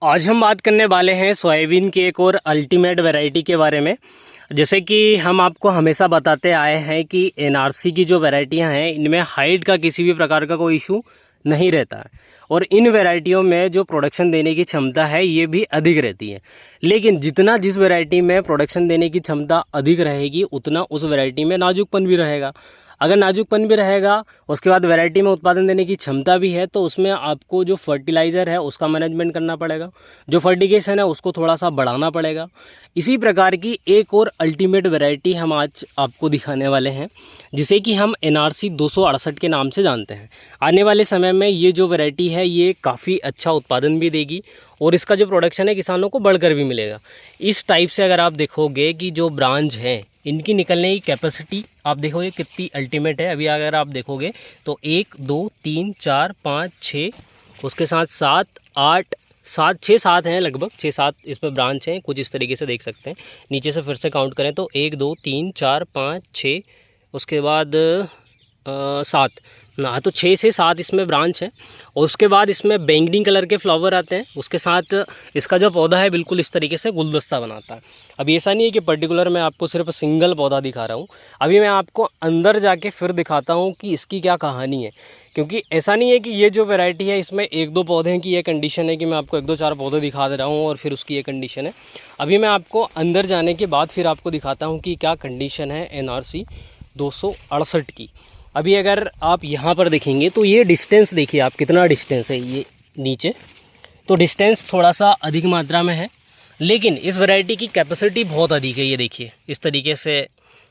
आज हम बात करने वाले हैं सोयाबीन की एक और अल्टीमेट वैरायटी के बारे में। जैसे कि हम आपको हमेशा बताते आए हैं कि एनआरसी की जो वैरायटियां हैं इनमें हाइट का किसी भी प्रकार का कोई इशू नहीं रहता है और इन वैरायटियों में जो प्रोडक्शन देने की क्षमता है ये भी अधिक रहती है। लेकिन जितना जिस वैरायटी में प्रोडक्शन देने की क्षमता अधिक रहेगी उतना उस वैरायटी में नाजुकपन भी रहेगा। अगर नाजुकपन भी रहेगा उसके बाद वैरायटी में उत्पादन देने की क्षमता भी है तो उसमें आपको जो फर्टिलाइज़र है उसका मैनेजमेंट करना पड़ेगा, जो फर्टिगेशन है उसको थोड़ा सा बढ़ाना पड़ेगा। इसी प्रकार की एक और अल्टीमेट वैरायटी हम आज आपको दिखाने वाले हैं जिसे कि हम एनआरसी 268 के नाम से जानते हैं। आने वाले समय में ये जो वैरायटी है ये काफ़ी अच्छा उत्पादन भी देगी और इसका जो प्रोडक्शन है किसानों को बढ़कर भी मिलेगा। इस टाइप से अगर आप देखोगे कि जो ब्रांच है इनकी निकलने की कैपेसिटी आप देखोगे कितनी अल्टीमेट है। अभी अगर आप देखोगे तो 1 2 3 4 5 6 उसके साथ 7 8 7 6 7 हैं, लगभग 6 7 इसमें ब्रांच हैं। कुछ इस तरीके से देख सकते हैं। नीचे से फिर से काउंट करें तो 1 2 3 4 5 6 उसके बाद 7 ना, तो 6 से 7 इसमें ब्रांच है। और उसके बाद इसमें बैंगनी कलर के फ्लावर आते हैं। उसके साथ इसका जो पौधा है बिल्कुल इस तरीके से गुलदस्ता बनाता है। अभी ऐसा नहीं है कि पर्टिकुलर मैं आपको सिर्फ सिंगल पौधा दिखा रहा हूँ। अभी मैं आपको अंदर जाके फिर दिखाता हूँ कि इसकी क्या कहानी है, क्योंकि ऐसा नहीं है कि ये जो वैरायटी है इसमें 1 2 पौधे की ये कंडीशन है कि मैं आपको 1 2 4 पौधे दिखा दे रहा हूँ और फिर उसकी ये कंडीशन है। अभी मैं आपको अंदर जाने के बाद फिर आपको दिखाता हूँ कि क्या कंडीशन है एनआरसी 268 की। अभी अगर आप यहाँ पर देखेंगे तो ये डिस्टेंस देखिए आप, कितना डिस्टेंस है ये नीचे, तो डिस्टेंस थोड़ा सा अधिक मात्रा में है लेकिन इस वैरायटी की कैपेसिटी बहुत अधिक है। ये देखिए इस तरीके से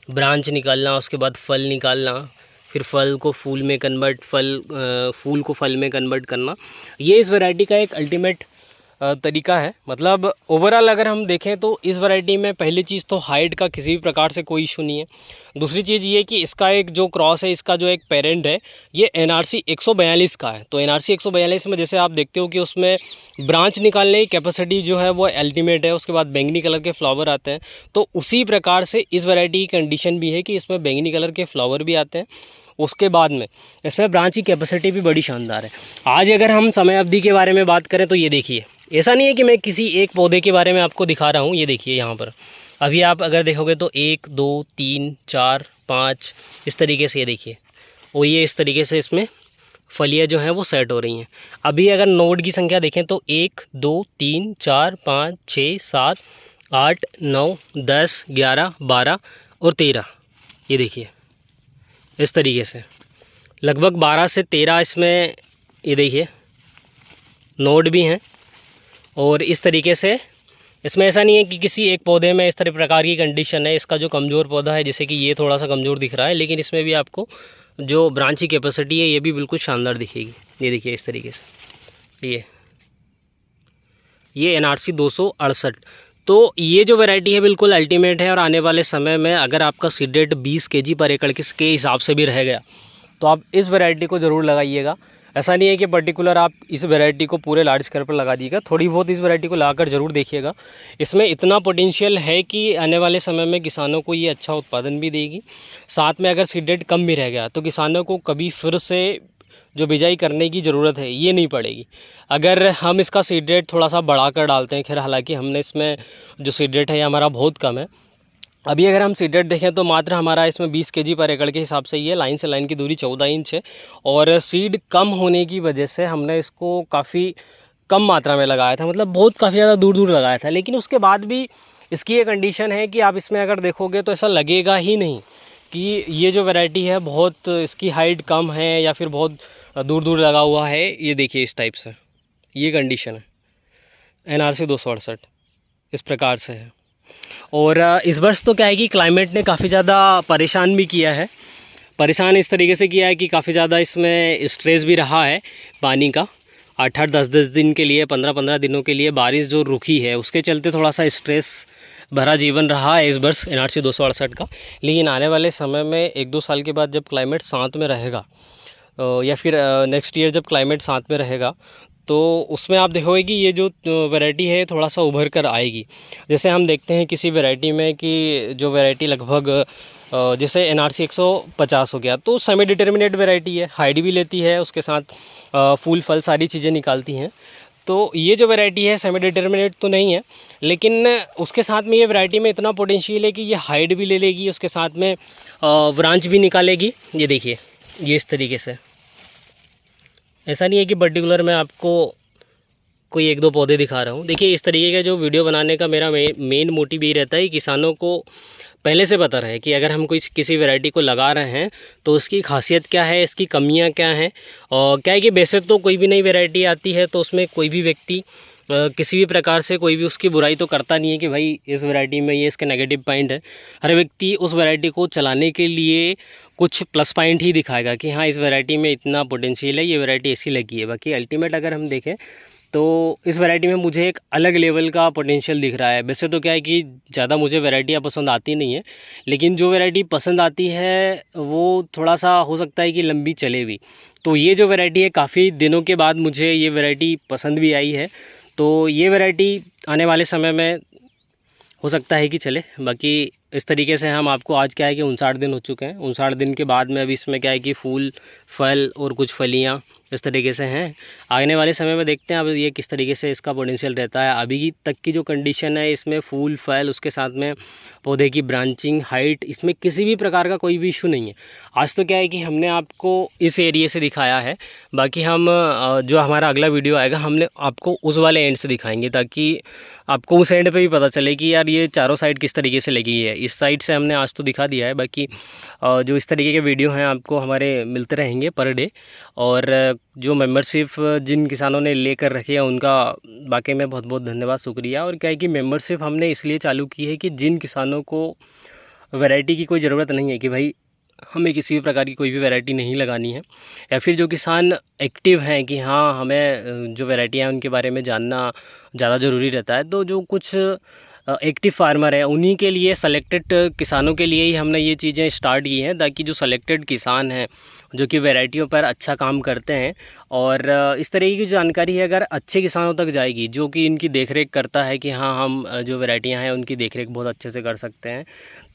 ब्रांच निकालना, उसके बाद फल निकालना, फिर फल को फूल में कन्वर्ट, फूल को फल में कन्वर्ट करना, ये इस वैरायटी का एक अल्टीमेट तरीका है। मतलब ओवरऑल अगर हम देखें तो इस वैरायटी में पहली चीज़ तो हाइट का किसी भी प्रकार से कोई इशू नहीं है। दूसरी चीज़ ये कि इसका एक जो क्रॉस है, इसका जो एक पेरेंट है ये एनआरसी 142 का है। तो एनआरसी 142 में जैसे आप देखते हो कि उसमें ब्रांच निकालने की कैपेसिटी जो है वो अल्टीमेट है। उसके बाद बैंगनी कलर के फ्लावर आते हैं। तो उसी प्रकार से इस वैरायटी की कंडीशन भी है कि इसमें बैंगनी कलर के फ्लावर भी आते हैं। उसके बाद में इसमें ब्रांच की कैपेसिटी भी बड़ी शानदार है। आज अगर हम समय अवधि के बारे में बात करें तो ये देखिए, ऐसा नहीं है कि मैं किसी एक पौधे के बारे में आपको दिखा रहा हूँ। ये देखिए यहाँ पर अभी आप अगर देखोगे तो 1 2 3 4 5 इस तरीके से ये देखिए, और ये इस तरीके से इसमें फलियाँ जो हैं वो सेट हो रही हैं। अभी अगर नोड की संख्या देखें तो 1 2 3 4 5 6 7 8 9 10 11 12 और 13, ये देखिए इस तरीके से लगभग 12 से 13 इसमें ये देखिए नोड भी हैं। और इस तरीके से इसमें ऐसा नहीं है कि किसी एक पौधे में इस तरह प्रकार की कंडीशन है। इसका जो कमज़ोर पौधा है जैसे कि ये थोड़ा सा कमज़ोर दिख रहा है, लेकिन इसमें भी आपको जो ब्रांच की कैपेसिटी है ये भी बिल्कुल शानदार दिखेगी। ये देखिए इस तरीके से ये एनआरसी 268। तो ये जो वैरायटी है बिल्कुल अल्टीमेट है और आने वाले समय में अगर आपका सीड रेट 20 kg पर एकड़ के हिसाब से भी रह गया तो आप इस वैरायटी को ज़रूर लगाइएगा। ऐसा नहीं है कि पर्टिकुलर आप इस वैरायटी को पूरे लार्ज स्केल पर लगा दीजिएगा, थोड़ी बहुत इस वैरायटी को लाकर ज़रूर देखिएगा। इसमें इतना पोटेंशियल है कि आने वाले समय में किसानों को ये अच्छा उत्पादन भी देगी। साथ में अगर सीड रेट कम भी रह गया तो किसानों को कभी फिर से जो बिजाई करने की ज़रूरत है ये नहीं पड़ेगी। अगर हम इसका सीड रेट थोड़ा सा बढ़ा कर डालते हैं, खैर हालांकि हमने इसमें जो सीड रेट है ये हमारा बहुत कम है। अभी अगर हम सीड रेट देखें तो मात्र हमारा इसमें 20 kg पर एकड़ के हिसाब से ये लाइन से लाइन की दूरी 14 इंच है। और सीड कम होने की वजह से हमने इसको काफ़ी कम मात्रा में लगाया था, मतलब बहुत काफ़ी ज़्यादा दूर दूर लगाया था। लेकिन उसके बाद भी इसकी ये कंडीशन है कि आप इसमें अगर देखोगे तो ऐसा लगेगा ही नहीं कि ये जो वैरायटी है बहुत इसकी हाइट कम है या फिर बहुत दूर दूर लगा हुआ है। ये देखिए इस टाइप से ये कंडीशन है एनआरसी 268 इस प्रकार से है। और इस वर्ष तो क्या है कि क्लाइमेट ने काफ़ी ज़्यादा परेशान भी किया है। परेशान इस तरीके से किया है कि काफ़ी ज़्यादा इसमें स्ट्रेस भी रहा है पानी का। 8 10 दिन के लिए, 15 दिनों के लिए बारिश जो रुकी है उसके चलते थोड़ा सा स्ट्रेस भरा जीवन रहा है इस वर्ष एनआरसी 268 का। लेकिन आने वाले समय में 1 2 साल के बाद जब क्लाइमेट साथ में रहेगा या फिर नेक्स्ट ईयर जब क्लाइमेट साथ में रहेगा तो उसमें आप देखोगे कि ये जो वैरायटी है थोड़ा सा उभर कर आएगी। जैसे हम देखते हैं किसी वैरायटी में कि जो वैरायटी लगभग जैसे एनआरसी 150 हो गया तो सेमी डिटर्मिनेट वैरायटी है, हाइट भी लेती है, उसके साथ फूल फल सारी चीज़ें निकालती हैं। तो ये जो वैरायटी है सेमी डिटर्मिनेट तो नहीं है, लेकिन उसके साथ में ये वैरायटी में इतना पोटेंशियल है कि ये हाइट भी ले लेगी, उसके साथ में ब्रांच भी निकालेगी। ये देखिए, ये इस तरीके से, ऐसा नहीं है कि पर्टिकुलर मैं आपको कोई एक दो पौधे दिखा रहा हूँ। देखिए इस तरीके का जो वीडियो बनाने का मेरा मेन मोटिव ये रहता है, किसानों को पहले से पता रहे कि अगर हम कोई किसी वैरायटी को लगा रहे हैं तो उसकी खासियत क्या है, इसकी कमियां क्या हैं। और क्या है कि वैसे तो कोई भी नई वैरायटी आती है तो उसमें कोई भी व्यक्ति किसी भी प्रकार से कोई भी उसकी बुराई तो करता नहीं है कि भाई इस वैरायटी में ये इसके नेगेटिव पॉइंट है। हर व्यक्ति उस वैरायटी को चलाने के लिए कुछ प्लस पॉइंट ही दिखाएगा कि हाँ इस वैरायटी में इतना पोटेंशियल है, ये वैरायटी ऐसी लगी है। बाकी अल्टीमेट अगर हम देखें तो इस वैरायटी में मुझे एक अलग लेवल का पोटेंशियल दिख रहा है। वैसे तो क्या है कि ज़्यादा मुझे वैरायटियाँ पसंद आती नहीं है, लेकिन जो वैरायटी पसंद आती है वो थोड़ा सा हो सकता है कि लंबी चले भी। तो ये जो वैरायटी है काफ़ी दिनों के बाद मुझे ये वैरायटी पसंद भी आई है, तो ये वैरायटी आने वाले समय में हो सकता है कि चले। बाकी इस तरीके से हम आपको, आज क्या है कि 59 दिन हो चुके हैं, 59 दिन के बाद में अभी इसमें क्या है कि फूल, फल और कुछ फलियां इस तरीके से हैं। आने वाले समय में देखते हैं अब ये किस तरीके से इसका पोटेंशियल रहता है। अभी तक की जो कंडीशन है इसमें फूल, फल, उसके साथ में पौधे की ब्रांचिंग, हाइट, इसमें किसी भी प्रकार का कोई भी इशू नहीं है। आज तो क्या है कि हमने आपको इस एरिया से दिखाया है, बाकी हम जो हमारा अगला वीडियो आएगा हमने आपको उस वाले एंड से दिखाएंगे, ताकि आपको उस एंड पे भी पता चले कि यार ये चारों साइड किस तरीके से लगी है। इस साइड से हमने आज तो दिखा दिया है, बाकी जो इस तरीके के वीडियो हैं आपको हमारे मिलते रहेंगे पर डे। और जो मेंबरशिप जिन किसानों ने लेकर रखी है उनका वाकई में बहुत बहुत धन्यवाद, शुक्रिया। और क्या है कि मेंबरशिप हमने इसलिए चालू की है कि जिन किसानों को वैरायटी की कोई ज़रूरत नहीं है कि भाई हमें किसी भी प्रकार की कोई भी वैरायटी नहीं लगानी है, या फिर जो किसान एक्टिव हैं कि हाँ हमें जो वैरायटियाँ हैं उनके बारे में जानना ज़्यादा ज़रूरी रहता है, तो जो कुछ एक्टिव फार्मर है उन्हीं के लिए, सेलेक्टेड किसानों के लिए ही हमने ये चीज़ें स्टार्ट की हैं, ताकि जो सेलेक्टेड किसान हैं जो कि वैरायटियों पर अच्छा काम करते हैं और इस तरीके की जानकारी है अगर अच्छे किसानों तक जाएगी जो कि इनकी देखरेख करता है कि हाँ हम जो वैरायटियां हैं उनकी देखरेख बहुत अच्छे से कर सकते हैं।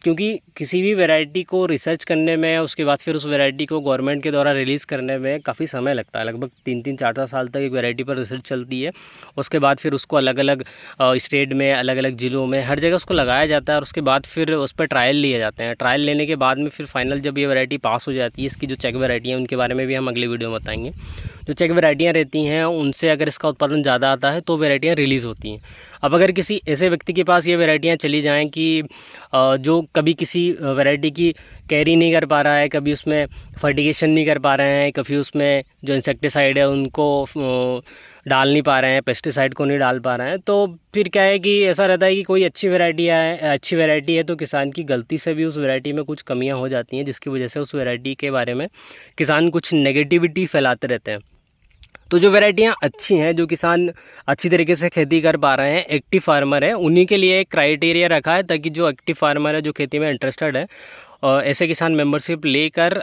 क्योंकि किसी भी वैरायटी को रिसर्च करने में, उसके बाद फिर उस वैरायटी को गवर्नमेंट के द्वारा रिलीज़ करने में काफ़ी समय लगता है। लगभग 3-4 साल तक एक वैरायटी पर रिसर्च चलती है। उसके बाद फिर उसको अलग अलग स्टेट में, अलग अलग ज़िलों में, हर जगह उसको लगाया जाता है और उसके बाद फिर उस पर ट्रायल लिए जाते हैं। ट्रायल लेने के बाद में फिर फाइनल जब ये वैरायटी पास हो जाती है, इसकी जो चेक वैरायटी है उनके बारे में भी हम अगले वीडियो में बताएंगे। जो चेक वैरायटियाँ रहती हैं उनसे अगर इसका उत्पादन ज़्यादा आता है तो वैरायटियाँ रिलीज़ होती हैं। अब अगर किसी ऐसे व्यक्ति के पास ये वैरायटियाँ चली जाएं कि जो कभी किसी वैरायटी की कैरी नहीं कर पा रहा है, कभी उसमें फर्टिगेशन नहीं कर पा रहे हैं, कभी उसमें जो इंसेक्टिसाइड है उनको डाल नहीं पा रहे हैं, पेस्टिसाइड को नहीं डाल पा रहे हैं, तो फिर क्या है कि ऐसा रहता है कि कोई अच्छी वैरायटी है तो किसान की गलती से भी उस वैरायटी में कुछ कमियां हो जाती हैं, जिसकी वजह से उस वैरायटी के बारे में किसान कुछ नेगेटिविटी फैलाते रहते हैं। तो जो वैरायटियाँ अच्छी हैं, जो किसान अच्छी तरीके से खेती कर पा रहे हैं, एक्टिव फार्मर है, उन्हीं के लिए एक क्राइटेरिया रखा है, ताकि जो एक्टिव फार्मर है, जो खेती में इंटरेस्टेड है, ऐसे किसान मेंबरशिप लेकर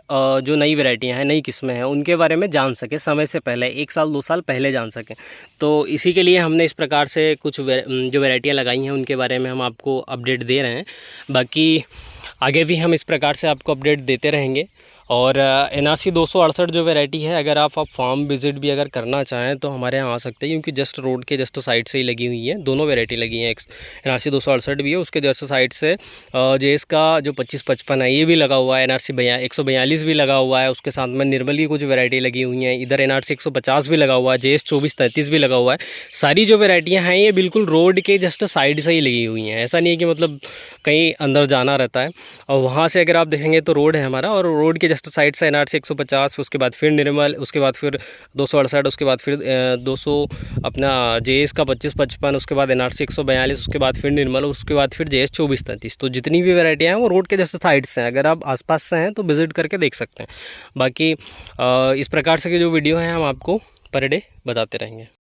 जो नई वैरायटियां हैं, नई किस्में हैं, उनके बारे में जान सके समय से पहले, 1 साल 2 साल पहले जान सकें। तो इसी के लिए हमने इस प्रकार से कुछ जो वैरायटियाँ लगाई हैं उनके बारे में हम आपको अपडेट दे रहे हैं। बाकी आगे भी हम इस प्रकार से आपको अपडेट देते रहेंगे। और NRC 268 जो वैरायटी है, अगर आप फार्म विज़िट भी अगर करना चाहें तो हमारे यहाँ आ सकते हैं, क्योंकि जस्ट रोड के जस्ट साइड से ही लगी हुई है। दोनों वैरायटी लगी हैं, NRC 268 भी है, उसके जस्ट साइड से जेएस का जो 2555 है ये भी लगा हुआ है, NRC 142 भी लगा हुआ है, उसके साथ में निर्मल की कुछ वैरायटी लगी हुई हैं, इधर NRC 150 भी लगा हुआ है, JS 2433 भी लगा हुआ है। सारी जो वैरायटियाँ हैं ये बिल्कुल रोड के जस्ट साइड से ही लगी हुई हैं, ऐसा नहीं है कि मतलब कहीं अंदर जाना रहता है। और वहाँ से अगर आप देखेंगे तो रोड है हमारा, और रोड के जस्ट साइड से NRC 150, उसके बाद फिर निर्मल, उसके बाद फिर 268, उसके बाद फिर 200 अपना JS का 2555, उसके बाद NRC 142, उसके बाद फिर निर्मल, उसके बाद फिर JS 2433। तो जितनी भी वैरायटियाँ हैं वो रोड के जस्ट साइड से हैं, अगर आप आसपास से हैं तो विज़िट करके देख सकते हैं। बाकी इस प्रकार से जो वीडियो हैं हम आपको पर डे बताते रहेंगे।